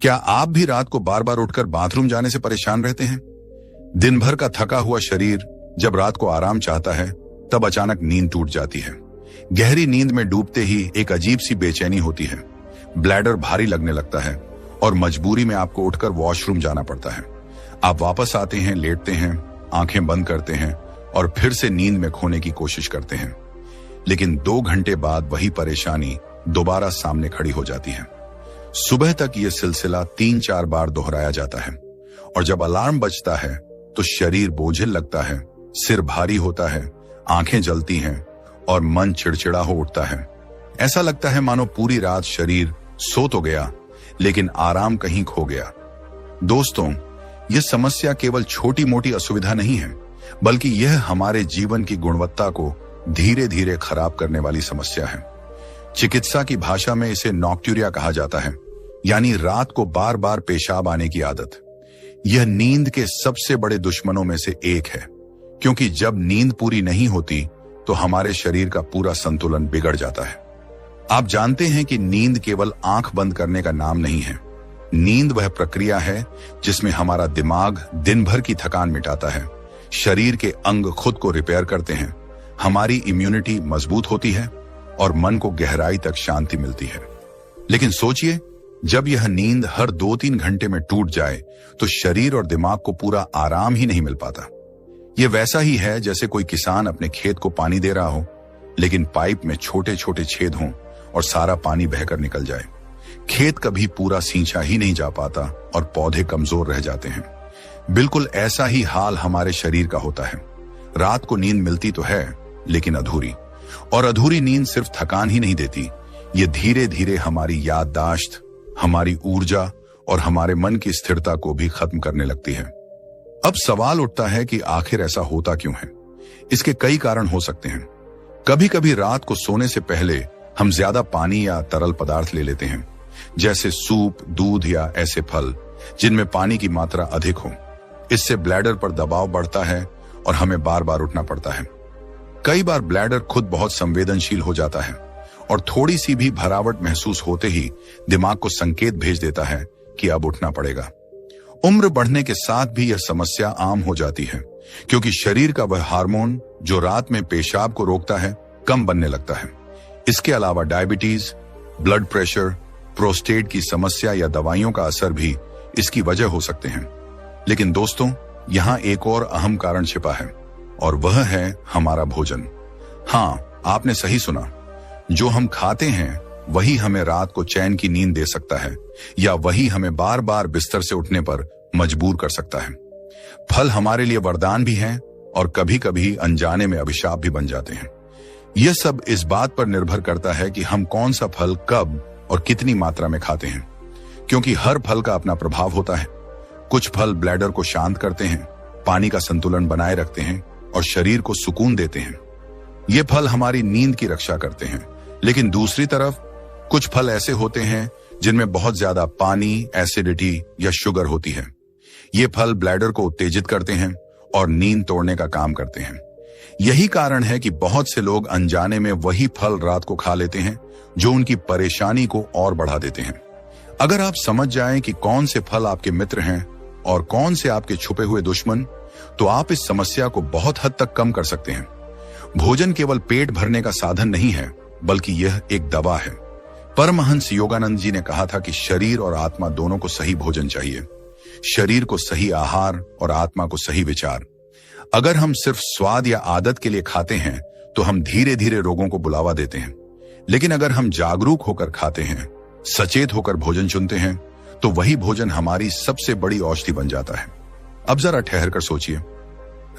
क्या आप भी रात को बार बार उठकर बाथरूम जाने से परेशान रहते हैं? दिन भर का थका हुआ शरीर जब रात को आराम चाहता है तब अचानक नींद टूट जाती है। गहरी नींद में डूबते ही एक अजीब सी बेचैनी होती है, ब्लैडर भारी लगने लगता है और मजबूरी में आपको उठकर वॉशरूम जाना पड़ता है। आप वापस आते हैं, लेटते हैं, आंखें बंद करते हैं और फिर से नींद में खोने की कोशिश करते हैं। लेकिन 2 घंटे बाद वही परेशानी दोबारा सामने खड़ी हो जाती है। सुबह तक यह सिलसिला 3-4 बार दोहराया जाता है और जब अलार्म बजता है तो शरीर बोझिल लगता है, सिर भारी होता है, आंखें जलती हैं और मन चिड़चिड़ा हो उठता है। ऐसा लगता है मानो पूरी रात शरीर सो तो गया लेकिन आराम कहीं खो गया। दोस्तों, यह समस्या केवल छोटी मोटी असुविधा नहीं है, बल्कि यह हमारे जीवन की गुणवत्ता को धीरे धीरे खराब करने वाली समस्या है। चिकित्सा की भाषा में इसे नॉक्ट्यूरिया कहा जाता है, यानी रात को बार बार पेशाब आने की आदत। यह नींद के सबसे बड़े दुश्मनों में से एक है, क्योंकि जब नींद पूरी नहीं होती तो हमारे शरीर का पूरा संतुलन बिगड़ जाता है। आप जानते हैं कि नींद केवल आंख बंद करने का नाम नहीं है। नींद वह प्रक्रिया है जिसमें हमारा दिमाग दिन भर की थकान मिटाता है, शरीर के अंग खुद को रिपेयर करते हैं, हमारी इम्यूनिटी मजबूत होती है और मन को गहराई तक शांति मिलती है। लेकिन सोचिए, जब यह नींद हर 2-3 घंटे में टूट जाए तो शरीर और दिमाग को पूरा आराम ही नहीं मिल पाता। यह वैसा ही है जैसे कोई किसान अपने खेत को पानी दे रहा हो, लेकिन पाइप में छोटे छोटे छेद हों और सारा पानी बहकर निकल जाए। खेत कभी पूरा सींचा ही नहीं जा पाता और पौधे कमजोर रह जाते हैं। बिल्कुल ऐसा ही हाल हमारे शरीर का होता है। रात को नींद मिलती तो है, लेकिन अधूरी। और अधूरी नींद सिर्फ थकान ही नहीं देती, ये धीरे धीरे हमारी याददाश्त, हमारी ऊर्जा और हमारे मन की स्थिरता को भी खत्म करने लगती है। अब सवाल उठता है कि आखिर ऐसा होता क्यों है? इसके कई कारण हो सकते हैं। कभी कभी रात को सोने से पहले हम ज्यादा पानी या तरल पदार्थ ले लेते हैं, जैसे सूप, दूध या ऐसे फल जिनमें पानी की मात्रा अधिक हो। इससे ब्लैडर पर दबाव बढ़ता है और हमें बार बार उठना पड़ता है। कई बार ब्लैडर खुद बहुत संवेदनशील हो जाता है और थोड़ी सी भी भरावट महसूस होते ही दिमाग को संकेत भेज देता है कि अब उठना पड़ेगा। उम्र बढ़ने के साथ भी यह समस्या आम हो जाती है, क्योंकि शरीर का वह हार्मोन जो रात में पेशाब को रोकता है कम बनने लगता है। इसके अलावा डायबिटीज, ब्लड प्रेशर, प्रोस्टेट की समस्या या दवाइयों का असर भी इसकी वजह हो सकते हैं। लेकिन दोस्तों, यहाँ एक और अहम कारण छिपा है और वह है हमारा भोजन। हाँ, आपने सही सुना। जो हम खाते हैं वही हमें रात को चैन की नींद दे सकता है या वही हमें बार बार बिस्तर से उठने पर मजबूर कर सकता है। फल हमारे लिए वरदान भी हैं और कभी कभी अनजाने में अभिशाप भी बन जाते हैं। यह सब इस बात पर निर्भर करता है कि हम कौन सा फल कब और कितनी मात्रा में खाते हैं, क्योंकि हर फल का अपना प्रभाव होता है। कुछ फल ब्लैडर को शांत करते हैं, पानी का संतुलन बनाए रखते हैं और शरीर को सुकून देते हैं। ये फल हमारी नींद की रक्षा करते हैं। लेकिन दूसरी तरफ कुछ फल ऐसे होते हैं जिनमें बहुत ज्यादा पानी, एसिडिटी या शुगर होती है। ये फल ब्लैडर को उत्तेजित करते हैं और नींद तोड़ने का काम करते हैं। यही कारण है कि बहुत से लोग अनजाने में वही फल रात को खा लेते हैं जो उनकी परेशानी को और बढ़ा देते हैं। अगर आप समझ जाएं कि कौन से फल आपके मित्र हैं और कौन से आपके छुपे हुए दुश्मन, तो आप इस समस्या को बहुत हद तक कम कर सकते हैं। भोजन केवल पेट भरने का साधन नहीं है, बल्कि यह एक दवा है। परमहंस योगानंद जी ने कहा था कि शरीर और आत्मा दोनों को सही भोजन चाहिए। शरीर को सही आहार और आत्मा को सही विचार। अगर हम सिर्फ स्वाद या आदत के लिए खाते हैं तो हम धीरे धीरे रोगों को बुलावा देते हैं। लेकिन अगर हम जागरूक होकर खाते हैं, सचेत होकर भोजन चुनते हैं, तो वही भोजन हमारी सबसे बड़ी औषधि बन जाता है। अब जरा ठहर कर सोचिए,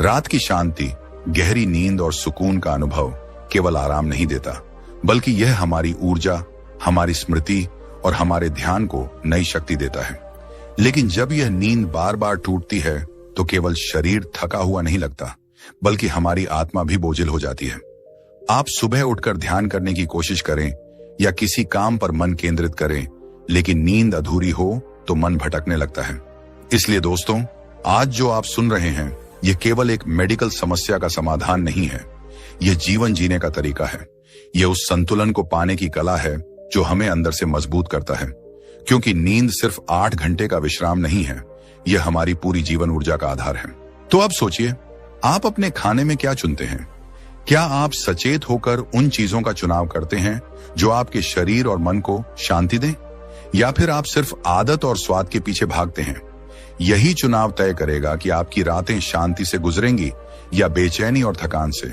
रात की शांति, गहरी नींद और सुकून का अनुभव केवल आराम नहीं देता, बल्कि यह हमारी ऊर्जा, हमारी स्मृति और हमारे ध्यान को नई शक्ति देता है। लेकिन जब यह नींद बार बार टूटती है तो केवल शरीर थका हुआ नहीं लगता, बल्कि हमारी आत्मा भी बोझिल हो जाती है। आप सुबह उठकर ध्यान करने की कोशिश करें या किसी काम पर मन केंद्रित करें, लेकिन नींद अधूरी हो तो मन भटकने लगता है। इसलिए दोस्तों, आज जो आप सुन रहे हैं, यह केवल एक मेडिकल समस्या का समाधान नहीं है। यह जीवन जीने का तरीका है। यह उस संतुलन को पाने की कला है जो हमें अंदर से मजबूत करता है। क्योंकि नींद सिर्फ 8 घंटे का विश्राम नहीं है, यह हमारी पूरी जीवन ऊर्जा का आधार है। तो अब सोचिए, आप अपने खाने में क्या चुनते हैं? क्या आप सचेत होकर उन चीजों का चुनाव करते हैं जो आपके शरीर और मन को शांति दें, या फिर आप सिर्फ आदत और स्वाद के पीछे भागते हैं? यही चुनाव तय करेगा कि आपकी रातें शांति से गुजरेंगी या बेचैनी और थकान से।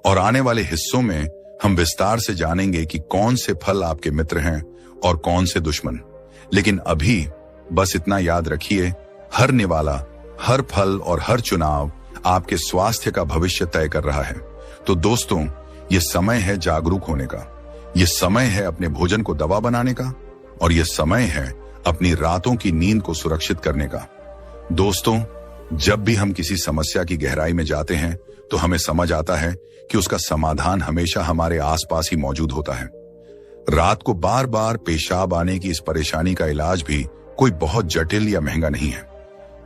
और आने वाले हिस्सों में हम विस्तार से जानेंगे कि कौन से फल आपके मित्र हैं और कौन से दुश्मन। लेकिन अभी बस इतना याद रखिए, हर निवाला, हर फल और हर चुनाव आपके स्वास्थ्य का भविष्य तय कर रहा है। तो दोस्तों, ये समय है जागरूक होने का, ये समय है अपने भोजन को दवा बनाने का, और ये समय है अपनी रातों की नींद को सुरक्षित करने का। दोस्तों, जब भी हम किसी समस्या की गहराई में जाते हैं तो हमें समझ आता है कि उसका समाधान हमेशा हमारे आसपास ही मौजूद होता है। रात को बार बार पेशाब आने की इस परेशानी का इलाज भी कोई बहुत जटिल या महंगा नहीं है।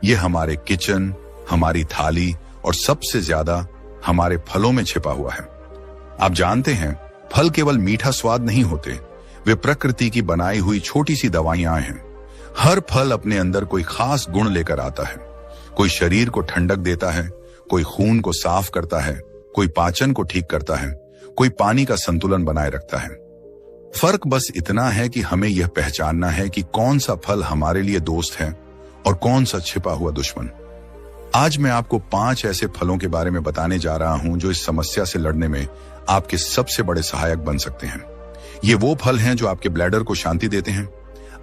यह हमारे किचन, हमारी थाली और सबसे ज्यादा हमारे फलों में छिपा हुआ है। आप जानते हैं, फल केवल मीठा स्वाद नहीं होते, वे प्रकृति की बनाई हुई छोटी सी दवाइयां हैं। हर फल अपने अंदर कोई खास गुण लेकर आता है। कोई शरीर को ठंडक देता है, कोई खून को साफ करता है, कोई पाचन को ठीक करता है, कोई पानी का संतुलन बनाए रखता है। फर्क बस इतना है कि हमें यह पहचानना है कि कौन सा फल हमारे लिए दोस्त है और कौन सा छिपा हुआ दुश्मन। आज मैं आपको 5 ऐसे फलों के बारे में बताने जा रहा हूं जो इस समस्या से लड़ने में आपके सबसे बड़े सहायक बन सकते हैं। ये वो फल हैं जो आपके ब्लैडर को शांति देते हैं,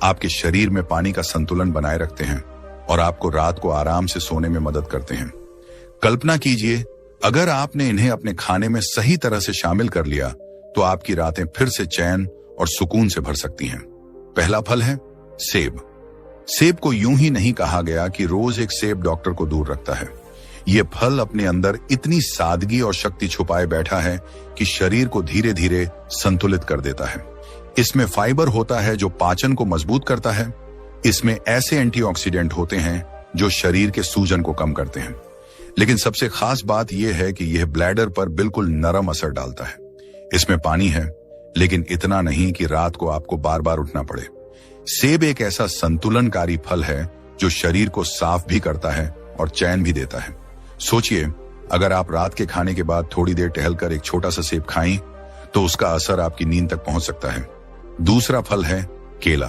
आपके शरीर में पानी का संतुलन बनाए रखते हैं और आपको रात को आराम से सोने में मदद करते हैं। कल्पना कीजिए, अगर आपने इन्हें अपने खाने में सही तरह से शामिल कर लिया तो आपकी रातें फिर से चैन और सुकून से भर सकती हैं। पहला फल है सेब। सेब को यूं ही नहीं कहा गया कि रोज एक सेब डॉक्टर को दूर रखता है। यह फल अपने अंदर इतनी सादगी और शक्ति छुपाए बैठा है कि शरीर को धीरे धीरे संतुलित कर देता है। इसमें फाइबर होता है जो पाचन को मजबूत करता है। इसमें ऐसे एंटीऑक्सीडेंट होते हैं जो शरीर के सूजन को कम करते हैं। लेकिन सबसे खास बात यह है कि यह ब्लैडर पर बिल्कुल नरम असर डालता है। इसमें पानी है, लेकिन इतना नहीं कि रात को आपको बार बार उठना पड़े। सेब एक ऐसा संतुलनकारी फल है जो शरीर को साफ भी करता है और चैन भी देता है। सोचिए, अगर आप रात के खाने के बाद थोड़ी देर टहलकर एक छोटा सा सेब खाएं तो उसका असर आपकी नींद तक पहुंच सकता है। दूसरा फल है केला।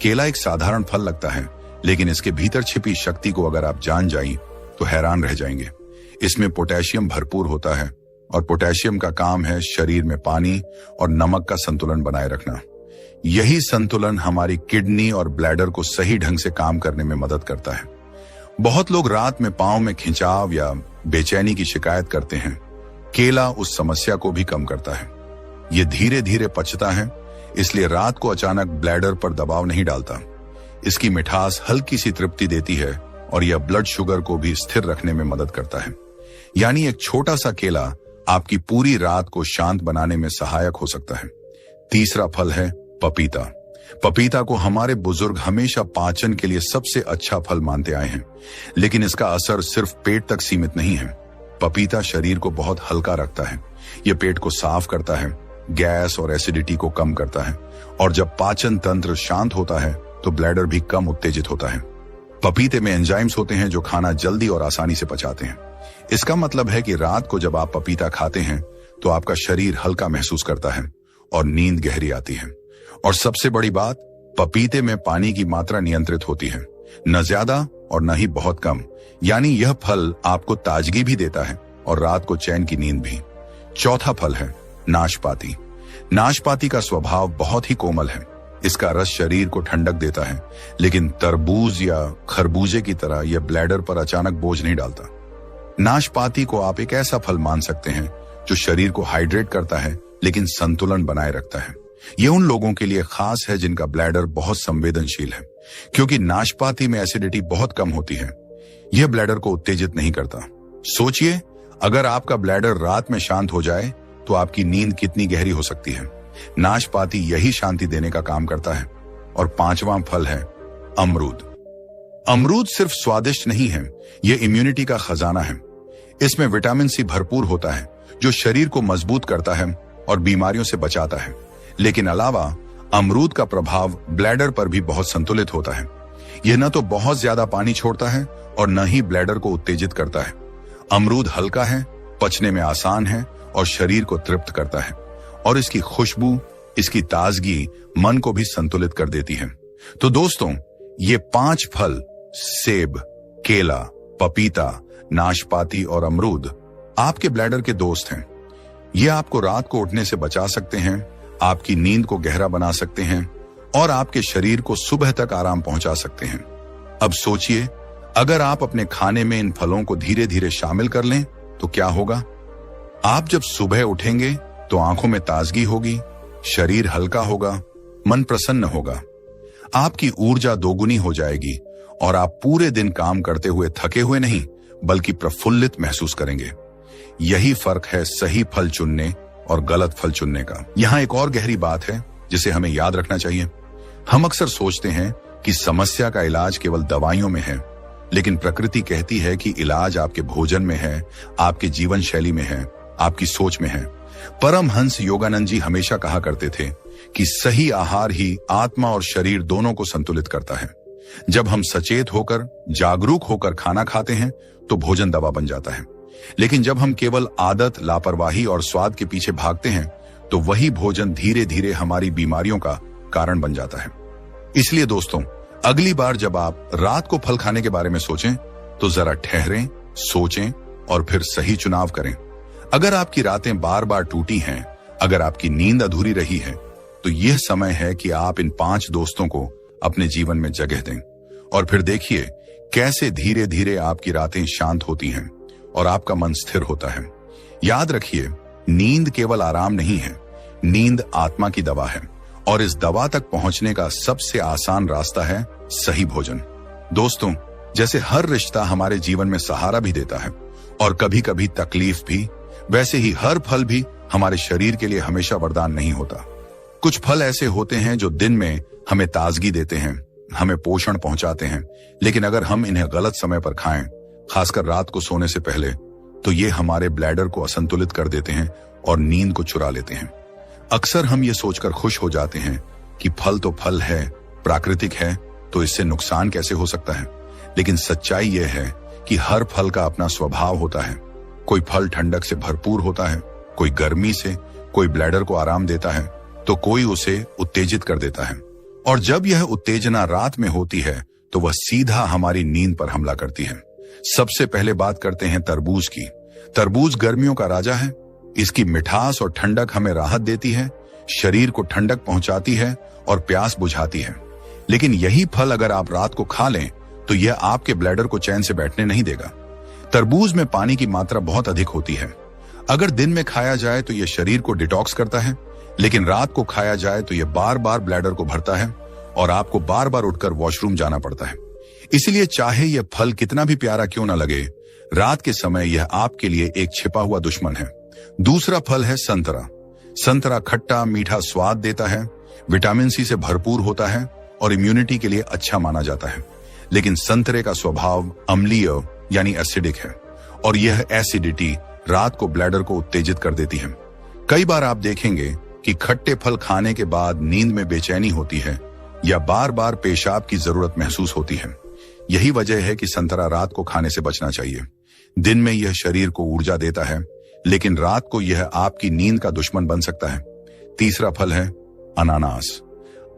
केला एक साधारण फल लगता है, लेकिन इसके भीतर छिपी शक्ति को अगर आप जान जाएं तो हैरान रह जाएंगे। इसमें पोटेशियम भरपूर होता है और पोटेशियम का काम है शरीर में पानी और नमक का संतुलन बनाए रखना। यही संतुलन हमारी किडनी और ब्लैडर को सही ढंग से काम करने में मदद करता है। बहुत लोग रात में पांव में खिंचाव या बेचैनी की शिकायत करते हैं। केला उस समस्या को भी कम करता है। यह धीरे धीरे पचता है, इसलिए रात को अचानक ब्लैडर पर दबाव नहीं डालता। इसकी मिठास हल्की सी तृप्ति देती है और यह ब्लड शुगर को भी स्थिर रखने में मदद करता है। यानी एक छोटा सा केला आपकी पूरी रात को शांत बनाने में सहायक हो सकता है। तीसरा फल है पपीता। पपीता को हमारे बुजुर्ग हमेशा पाचन के लिए सबसे अच्छा फल मानते आए हैं, लेकिन इसका असर सिर्फ पेट तक सीमित नहीं है। पपीता शरीर को बहुत हल्का रखता है। यह पेट को साफ करता है, गैस और एसिडिटी को कम करता है, और जब पाचन तंत्र शांत होता है तो ब्लैडर भी कम उत्तेजित होता है। पपीते में एंजाइम्स होते हैं जो खाना जल्दी और आसानी से पचाते हैं। इसका मतलब है कि रात को जब आप पपीता खाते हैं तो आपका शरीर हल्का महसूस करता है और नींद गहरी आती है। और सबसे बड़ी बात, पपीते में पानी की मात्रा नियंत्रित होती है, न ज्यादा और न ही बहुत कम। यानी यह फल आपको ताजगी भी देता है और रात को चैन की नींद भी। चौथा फल है नाशपाती। नाशपाती का स्वभाव बहुत ही कोमल है। इसका रस शरीर को ठंडक देता है, लेकिन तरबूज या खरबूजे की तरह यह ब्लैडर पर अचानक बोझ नहीं डालता। नाशपाती को आप एक ऐसा फल मान सकते हैं जो शरीर को हाइड्रेट करता है लेकिन संतुलन बनाए रखता है। यह उन लोगों के लिए खास है जिनका ब्लैडर बहुत संवेदनशील है, क्योंकि नाशपाती में एसिडिटी बहुत कम होती है। यह ब्लैडर को उत्तेजित नहीं करता। सोचिए, अगर आपका ब्लैडर रात में शांत हो जाए तो आपकी नींद कितनी गहरी हो सकती है। नाशपाती यही शांति देने का काम करता है। और पांचवां फल है अमरूद। अमरूद सिर्फ स्वादिष्ट नहीं है, यह इम्यूनिटी का खजाना है। इसमें विटामिन सी भरपूर होता है जो शरीर को मजबूत करता है और बीमारियों से बचाता है। लेकिन अलावा अमरूद का प्रभाव ब्लैडर पर भी बहुत संतुलित होता है। यह न तो बहुत ज्यादा पानी छोड़ता है और न ही ब्लैडर को उत्तेजित करता है। अमरूद हल्का है, पचने में आसान है और शरीर को तृप्त करता है, और इसकी खुशबू, इसकी ताजगी मन को भी संतुलित कर देती है। तो दोस्तों, ये 5 फल, सेब, केला, पपीता, नाशपाती और अमरूद, आपके ब्लैडर के दोस्त हैं। ये आपको रात को उठने से बचा सकते हैं, आपकी नींद को गहरा बना सकते हैं और आपके शरीर को सुबह तक आराम पहुंचा सकते हैं। अब सोचिए, अगर आप अपने खाने में इन फलों को धीरे धीरे शामिल कर लें तो क्या होगा। आप जब सुबह उठेंगे तो आंखों में ताजगी होगी, शरीर हल्का होगा, मन प्रसन्न होगा, आपकी ऊर्जा दोगुनी हो जाएगी और आप पूरे दिन काम करते हुए थके हुए नहीं बल्कि प्रफुल्लित महसूस करेंगे। यही फर्क है सही फल चुनने और गलत फल चुनने का। यहाँ एक और गहरी बात है जिसे हमें याद रखना चाहिए। हम अक्सर सोचते हैं कि समस्या का इलाज केवल दवाइयों में है, लेकिन प्रकृति कहती है कि इलाज आपके भोजन में है, आपके जीवन शैली में है, आपकी सोच में है। परमहंस योगानंद जी हमेशा कहा करते थे कि सही आहार ही आत्मा और शरीर दोनों को संतुलित करता है। जब हम सचेत होकर, जागरूक होकर खाना खाते हैं तो भोजन दवा बन जाता है, लेकिन जब हम केवल आदत, लापरवाही और स्वाद के पीछे भागते हैं तो वही भोजन धीरे धीरे हमारी बीमारियों का कारण बन जाता है। इसलिए दोस्तों, अगली बार जब आप रात को फल खाने के बारे में सोचें तो जरा ठहरें, सोचें और फिर सही चुनाव करें। अगर आपकी रातें बार बार टूटी हैं, अगर आपकी नींद अधूरी रही है, तो यह समय है कि आप इन 5 दोस्तों को अपने जीवन में जगह दें और फिर देखिए कैसे धीरे धीरे आपकी रातें शांत होती हैं और आपका मन स्थिर होता है। याद रखिए, नींद केवल आराम नहीं है, नींद आत्मा की दवा है और इस दवा तक पहुंचने का सबसे आसान रास्ता है सही भोजन। दोस्तों, जैसे हर रिश्ता हमारे जीवन में सहारा भी देता है और कभी कभी तकलीफ भी, वैसे ही हर फल भी हमारे शरीर के लिए हमेशा वरदान नहीं होता। कुछ फल ऐसे होते हैं जो दिन में हमें ताजगी देते हैं, हमें पोषण पहुंचाते हैं, लेकिन अगर हम इन्हें गलत समय पर खाएं, खासकर रात को सोने से पहले, तो ये हमारे ब्लैडर को असंतुलित कर देते हैं और नींद को चुरा लेते हैं। अक्सर हम ये सोचकर खुश हो जाते हैं कि फल तो फल है, प्राकृतिक है, तो इससे नुकसान कैसे हो सकता है। लेकिन सच्चाई यह है कि हर फल का अपना स्वभाव होता है। कोई फल ठंडक से भरपूर होता है, कोई गर्मी से, कोई ब्लैडर को आराम देता है, तो कोई उसे उत्तेजित कर देता है। और जब यह उत्तेजना रात में होती है तो वह सीधा हमारी नींद पर हमला करती है। सबसे पहले बात करते हैं तरबूज की। तरबूज गर्मियों का राजा है। इसकी मिठास और ठंडक हमें राहत देती है, शरीर को ठंडक पहुंचाती है और प्यास बुझाती है। लेकिन यही फल अगर आप रात को खा लें तो यह आपके ब्लैडर को चैन से बैठने नहीं देगा। तरबूज में पानी की मात्रा बहुत अधिक होती है। अगर दिन में खाया जाए तो यह शरीर को डिटॉक्स करता है, लेकिन रात को खाया जाए तो यह बार बार ब्लैडर को भरता है और आपको बार बार उठकर वॉशरूम जाना पड़ता है। इसलिए चाहे यह फल कितना भी प्यारा क्यों ना लगे, रात के समय यह आपके लिए एक छिपा हुआ दुश्मन है। दूसरा फल है संतरा। संतरा खट्टा मीठा स्वाद देता है, विटामिन सी से भरपूर होता है और इम्यूनिटी के लिए अच्छा माना जाता है। लेकिन संतरे का स्वभाव अम्लीय यानी एसिडिक है और यह एसिडिटी रात को ब्लैडर को उत्तेजित कर देती है। कई बार आप देखेंगे कि खट्टे फल खाने के बाद नींद में बेचैनी होती है या बार बार पेशाब की जरूरत महसूस होती है। यही वजह है कि संतरा रात को खाने से बचना चाहिए। दिन में यह शरीर को ऊर्जा देता है, लेकिन रात को यह आपकी नींद का दुश्मन बन सकता है। तीसरा फल है अनानास।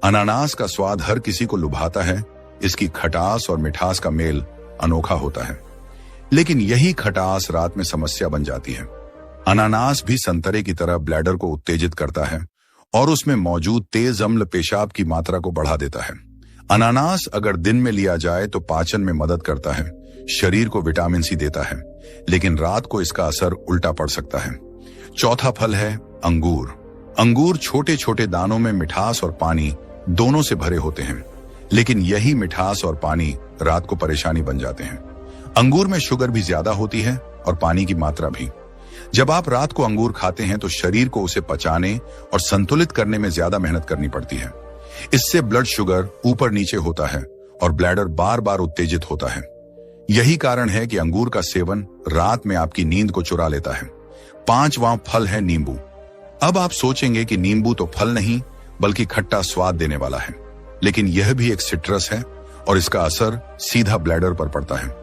अनानास का स्वाद हर किसी को लुभाता है। इसकी खटास और मिठास का मेल अनोखा होता है, लेकिन यही खटास रात में समस्या बन जाती है। अनानास भी संतरे की तरह ब्लैडर को उत्तेजित करता है और उसमें मौजूद तेज अम्ल पेशाब की मात्रा को बढ़ा देता है। अनानास अगर दिन में लिया जाए तो पाचन में मदद करता है, शरीर को विटामिन सी देता है, लेकिन रात को इसका असर उल्टा पड़ सकता है। चौथा फल है अंगूर। अंगूर छोटे छोटे दानों में मिठास और पानी दोनों से भरे होते हैं, लेकिन यही मिठास और पानी रात को परेशानी बन जाते हैं। अंगूर में शुगर भी ज्यादा होती है और पानी की मात्रा भी। जब आप रात को अंगूर खाते हैं तो शरीर को उसे पचाने और संतुलित करने में ज्यादा मेहनत करनी पड़ती है। इससे ब्लड शुगर ऊपर नीचे होता है और ब्लैडर बार बार उत्तेजित होता है। यही कारण है कि अंगूर का सेवन रात में आपकी नींद को चुरा लेता है। 5वां फल है नींबू। अब आप सोचेंगे कि नींबू तो फल नहीं बल्कि खट्टा स्वाद देने वाला है। लेकिन यह भी एक सिट्रस है और इसका असर सीधा ब्लैडर पर पड़ता है।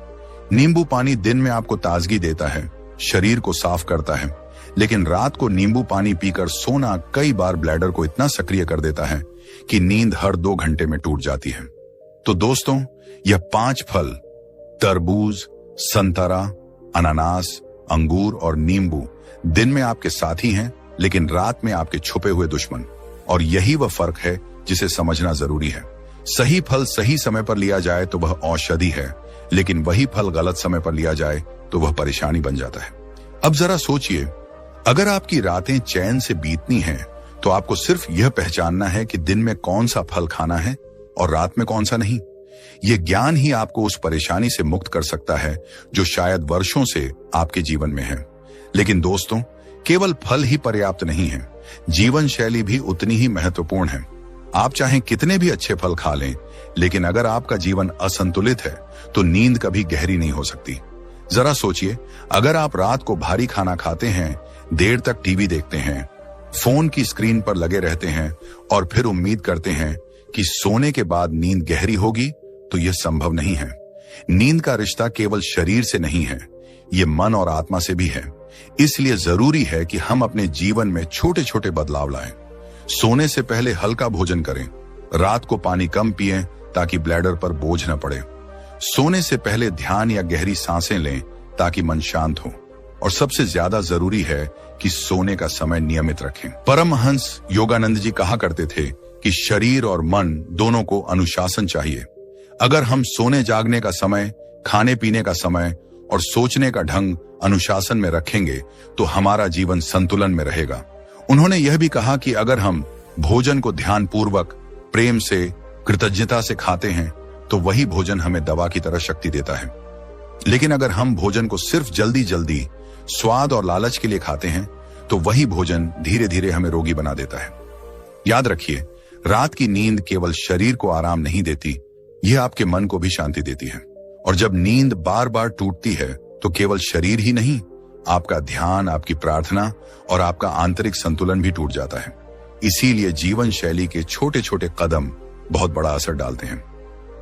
नींबू पानी दिन में आपको ताजगी देता है, शरीर को साफ करता है, लेकिन रात को नींबू पानी पीकर सोना कई बार ब्लैडर को इतना सक्रिय कर देता है कि नींद हर 2 घंटे में टूट जाती है। तो दोस्तों, यह 5 फल तरबूज, संतरा, अनानास, अंगूर और नींबू दिन में आपके साथी हैं, लेकिन रात में आपके छुपे हुए दुश्मन। और यही वह फर्क है जिसे समझना जरूरी है। सही फल सही समय पर लिया जाए तो वह औषधि है, लेकिन वही फल गलत समय पर लिया जाए तो वह परेशानी बन जाता है। अब जरा सोचिए, अगर आपकी रातें चैन से बीतनी हैं, तो आपको सिर्फ यह पहचानना है कि दिन में कौन सा फल खाना है और रात में कौन सा नहीं। यह ज्ञान ही आपको उस परेशानी से मुक्त कर सकता है जो शायद वर्षों से आपके जीवन में है। लेकिन दोस्तों, केवल फल ही पर्याप्त नहीं है, जीवन शैली भी उतनी ही महत्वपूर्ण है। आप चाहे कितने भी अच्छे फल खा लें, लेकिन अगर आपका जीवन असंतुलित है तो नींद कभी गहरी नहीं हो सकती। जरा सोचिए, अगर आप रात को भारी खाना खाते हैं, देर तक टीवी देखते हैं, फोन की स्क्रीन पर लगे रहते हैं और फिर उम्मीद करते हैं कि सोने के बाद नींद गहरी होगी, तो यह संभव नहीं है। नींद का रिश्ता केवल शरीर से नहीं है, ये मन और आत्मा से भी है। इसलिए जरूरी है कि हम अपने जीवन में छोटे छोटे बदलाव लाएं। सोने से पहले हल्का भोजन करें, रात को पानी कम पिएं ताकि ब्लैडर पर बोझ न पड़े। सोने से पहले ध्यान या गहरी सांसें लें ताकि मन शांत हो। और सबसे ज्यादा जरूरी है कि सोने का समय नियमित रखें। परमहंस योगानंद जी कहा करते थे कि शरीर और मन दोनों को अनुशासन चाहिए। अगर हम सोने जागने का समय, खाने पीने का समय और सोचने का ढंग अनुशासन में रखेंगे तो हमारा जीवन संतुलन में रहेगा। उन्होंने यह भी कहा कि अगर हम भोजन को ध्यानपूर्वक, प्रेम से, कृतज्ञता से खाते हैं तो वही भोजन हमें दवा की तरह शक्ति देता है। लेकिन अगर हम भोजन को सिर्फ जल्दी जल्दी, स्वाद और लालच के लिए खाते हैं तो वही भोजन धीरे धीरे हमें रोगी बना देता है। याद रखिए, रात की नींद केवल शरीर को आराम नहीं देती, यह आपके मन को भी शांति देती है। और जब नींद बार बार टूटती है तो केवल शरीर ही नहीं, आपका ध्यान, आपकी प्रार्थना और आपका आंतरिक संतुलन भी टूट जाता है। इसीलिए जीवन शैली के छोटे छोटे कदम बहुत बड़ा असर डालते हैं।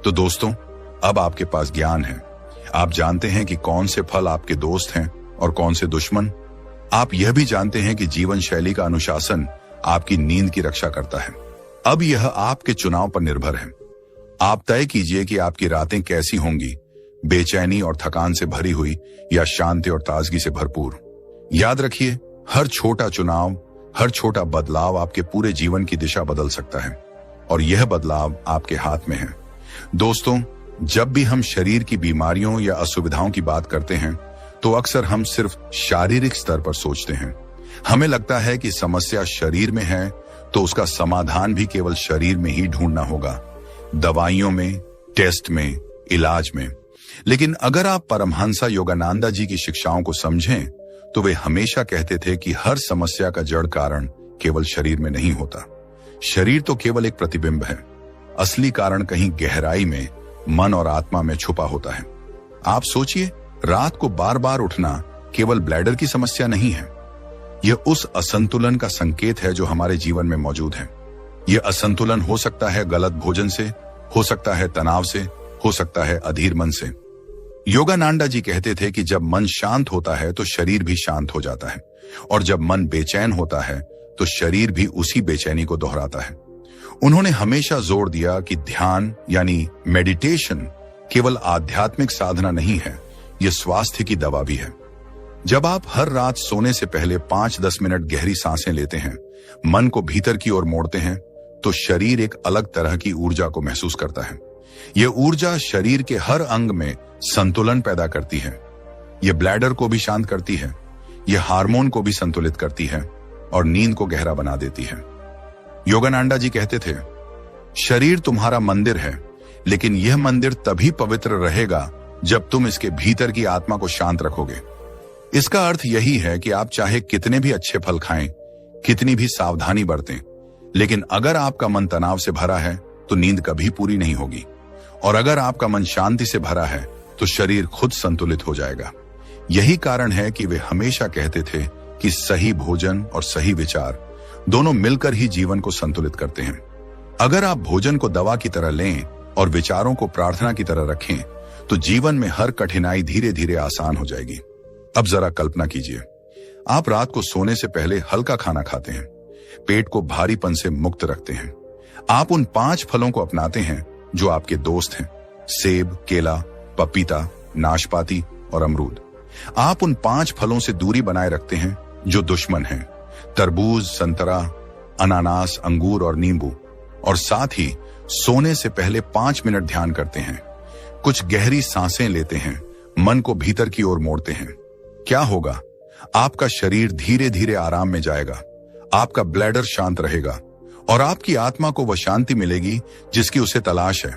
तो दोस्तों, अब आपके पास ज्ञान है। आप जानते हैं कि कौन से फल आपके दोस्त हैं और कौन से दुश्मन। आप यह भी जानते हैं कि जीवन शैली का अनुशासन आपकी नींद की रक्षा करता है। अब यह आपके चुनाव पर निर्भर है। आप तय कीजिए कि आपकी रातें कैसी होंगी, बेचैनी और थकान से भरी हुई या शांति और ताजगी से भरपूर। याद रखिए, हर छोटा चुनाव, हर छोटा बदलाव आपके पूरे जीवन की दिशा बदल सकता है और यह बदलाव आपके हाथ में है। दोस्तों, जब भी हम शरीर की बीमारियों या असुविधाओं की बात करते हैं तो अक्सर हम सिर्फ शारीरिक स्तर पर सोचते हैं। हमें लगता है कि समस्या शरीर में है तो उसका समाधान भी केवल शरीर में ही ढूंढना होगा, दवाइयों में, टेस्ट में, इलाज में। लेकिन अगर आप परमहंस योगानंद जी की शिक्षाओं को समझें तो वे हमेशा कहते थे कि हर समस्या का जड़ कारण केवल शरीर में नहीं होता। शरीर तो केवल एक प्रतिबिंब है, असली कारण कहीं गहराई में, मन और आत्मा में छुपा होता है। आप सोचिए, रात को बार बार उठना केवल ब्लैडर की समस्या नहीं है, यह उस असंतुलन का संकेत है जो हमारे जीवन में मौजूद है। यह असंतुलन हो सकता है गलत भोजन से, हो सकता है तनाव से, हो सकता है अधीर मन से। योगानंद जी कहते थे कि जब मन शांत होता है तो शरीर भी शांत हो जाता है, और जब मन बेचैन होता है तो शरीर भी उसी बेचैनी को दोहराता है। उन्होंने हमेशा जोर दिया कि ध्यान यानी मेडिटेशन केवल आध्यात्मिक साधना नहीं है, यह स्वास्थ्य की दवा भी है। जब आप हर रात सोने से पहले 5-10 मिनट गहरी सांसें लेते हैं, मन को भीतर की ओर मोड़ते हैं, तो शरीर एक अलग तरह की ऊर्जा को महसूस करता है। यह ऊर्जा शरीर के हर अंग में संतुलन पैदा करती है। यह ब्लैडर को भी शांत करती है, यह हार्मोन को भी संतुलित करती है और नींद को गहरा बना देती है। योगानंद जी कहते थे, शरीर तुम्हारा मंदिर है, लेकिन यह मंदिर तभी पवित्र रहेगा जब तुम इसके भीतर की आत्मा को शांत रखोगे। इसका अर्थ यही है कि आप चाहे कितने भी अच्छे फल खाएं, कितनी भी सावधानी बरतें, लेकिन अगर आपका मन तनाव से भरा है तो नींद कभी पूरी नहीं होगी, और अगर आपका मन शांति से भरा है तो शरीर खुद संतुलित हो जाएगा। यही कारण है कि वे हमेशा कहते थे कि सही भोजन और सही विचार दोनों मिलकर ही जीवन को संतुलित करते हैं। अगर आप भोजन को दवा की तरह लें और विचारों को प्रार्थना की तरह रखें, तो जीवन में हर कठिनाई धीरे धीरे आसान हो जाएगी। अब जरा कल्पना कीजिए, आप रात को सोने से पहले हल्का खाना खाते हैं, पेट को भारीपन से मुक्त रखते हैं। आप उन 5 फलों को अपनाते हैं जो आपके दोस्त हैं, सेब, केला, पपीता, नाशपाती और अमरूद। आप उन 5 फलों से दूरी बनाए रखते हैं जो दुश्मन हैं, तरबूज, संतरा, अनानास, अंगूर और नींबू। और साथ ही सोने से पहले 5 मिनट ध्यान करते हैं, कुछ गहरी सांसें लेते हैं, मन को भीतर की ओर मोड़ते हैं। क्या होगा? आपका शरीर धीरे धीरे आराम में जाएगा, आपका ब्लैडर शांत रहेगा और आपकी आत्मा को वह शांति मिलेगी जिसकी उसे तलाश है।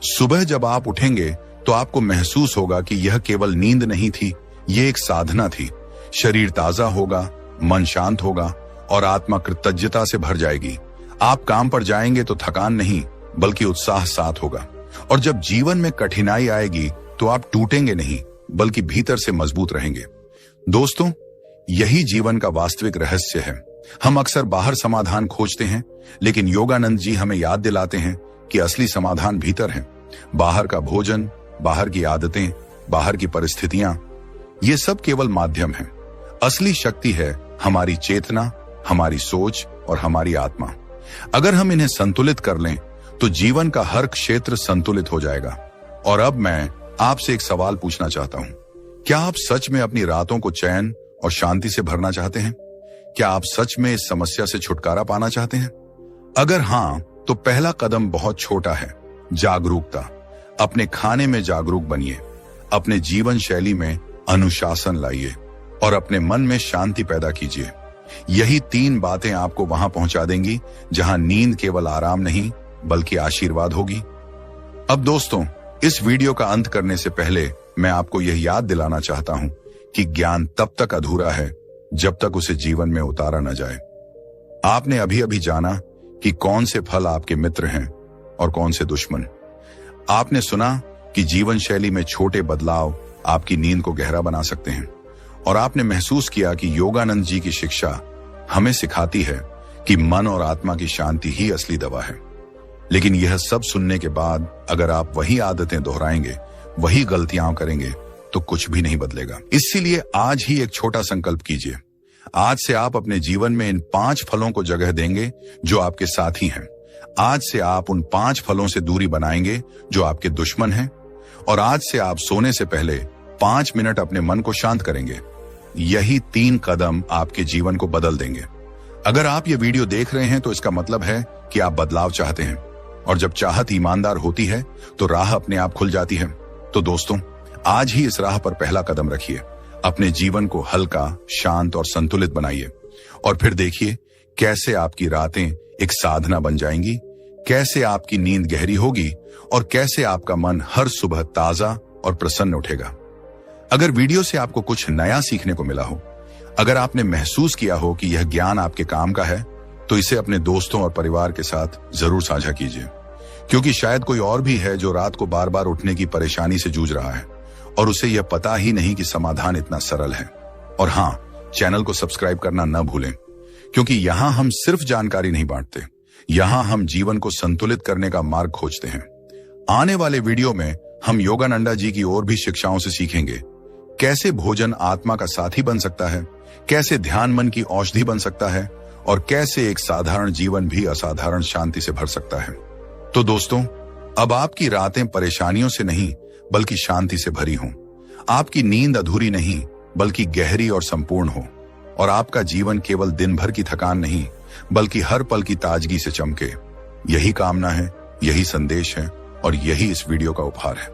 सुबह जब आप उठेंगे तो आपको महसूस होगा कि यह केवल नींद नहीं थी, यह एक साधना थी। शरीर ताजा होगा, मन शांत होगा और आत्मा कृतज्ञता से भर जाएगी। आप काम पर जाएंगे तो थकान नहीं बल्कि उत्साह साथ होगा। और जब जीवन में कठिनाई आएगी तो आप टूटेंगे नहीं बल्कि भीतर से मजबूत रहेंगे। दोस्तों, यही जीवन का वास्तविक रहस्य है। हम अक्सर बाहर समाधान खोजते हैं, लेकिन योगानंद जी हमें याद दिलाते हैं कि असली समाधान भीतर है। बाहर का भोजन, बाहर की आदतें, बाहर की परिस्थितियां, ये सब केवल माध्यम है। असली शक्ति है हमारी चेतना, हमारी सोच और हमारी आत्मा। अगर हम इन्हें संतुलित कर लें तो जीवन का हर क्षेत्र संतुलित हो जाएगा। और अब मैं आपसे एक सवाल पूछना चाहता हूं, क्या आप सच में अपनी रातों को चैन और शांति से भरना चाहते हैं? क्या आप सच में इस समस्या से छुटकारा पाना चाहते हैं? अगर हां, तो पहला कदम बहुत छोटा है, जागरूकता। अपने खाने में जागरूक बनिए, अपने जीवन शैली में अनुशासन लाइए और अपने मन में शांति पैदा कीजिए। यही 3 बातें आपको वहां पहुंचा देंगी जहां नींद केवल आराम नहीं बल्कि आशीर्वाद होगी। अब दोस्तों, इस वीडियो का अंत करने से पहले मैं आपको यह याद दिलाना चाहता हूं कि ज्ञान तब तक अधूरा है जब तक उसे जीवन में उतारा न जाए। आपने अभी अभी जाना कि कौन से फल आपके मित्र हैं और कौन से दुश्मन। आपने सुना कि जीवन शैली में छोटे बदलाव आपकी नींद को गहरा बना सकते हैं। और आपने महसूस किया कि योगानंद जी की शिक्षा हमें सिखाती है कि मन और आत्मा की शांति ही असली दवा है। लेकिन यह सब सुनने के बाद अगर आप वही आदतें दोहराएंगे, वही गलतियां करेंगे, तो कुछ भी नहीं बदलेगा। इसीलिए आज ही एक छोटा संकल्प कीजिए। आज से आप अपने जीवन में इन 5 फलों को जगह देंगे जो आपके साथी हैं। आज से आप उन 5 फलों से दूरी बनाएंगे जो आपके दुश्मन हैं। और आज से आप सोने से पहले 5 मिनट अपने मन को शांत करेंगे। यही 3 कदम आपके जीवन को बदल देंगे। अगर आप ये वीडियो देख रहे हैं तो इसका मतलब है कि आप बदलाव चाहते हैं। और जब चाहत ईमानदार होती है तो राह अपने आप खुल जाती है। तो दोस्तों, आज ही इस राह पर पहला कदम रखिए। अपने जीवन को हल्का, शांत और संतुलित बनाइए। और फिर देखिए कैसे आपकी रातें एक साधना बन जाएंगी, कैसे आपकी नींद गहरी होगी और कैसे आपका मन हर सुबह ताजा और प्रसन्न उठेगा। अगर वीडियो से आपको कुछ नया सीखने को मिला हो, अगर आपने महसूस किया हो कि यह ज्ञान आपके काम का है, तो इसे अपने दोस्तों और परिवार के साथ जरूर साझा कीजिए। क्योंकि शायद कोई और भी है जो रात को बार बार उठने की परेशानी से जूझ रहा है और उसे यह पता ही नहीं कि समाधान इतना सरल है। और हाँ, चैनल को सब्सक्राइब करना न भूलें, क्योंकि यहाँ हम सिर्फ जानकारी नहीं बांटते, यहाँ हम जीवन को संतुलित करने का मार्ग खोजते हैं। आने वाले वीडियो में हम योगानंदा जी की और भी शिक्षाओं से सीखेंगे। कैसे भोजन आत्मा का साथी बन सकता है, कैसे ध्यान मन की औषधि बन सकता है और कैसे एक साधारण जीवन भी असाधारण शांति से भर सकता है। तो दोस्तों, अब आपकी रातें परेशानियों से नहीं बल्कि शांति से भरी हों। आपकी नींद अधूरी नहीं बल्कि गहरी और संपूर्ण हो। और आपका जीवन केवल दिन भर की थकान नहीं बल्कि हर पल की ताजगी से चमके। यही कामना है, यही संदेश है और यही इस वीडियो का उपहार है।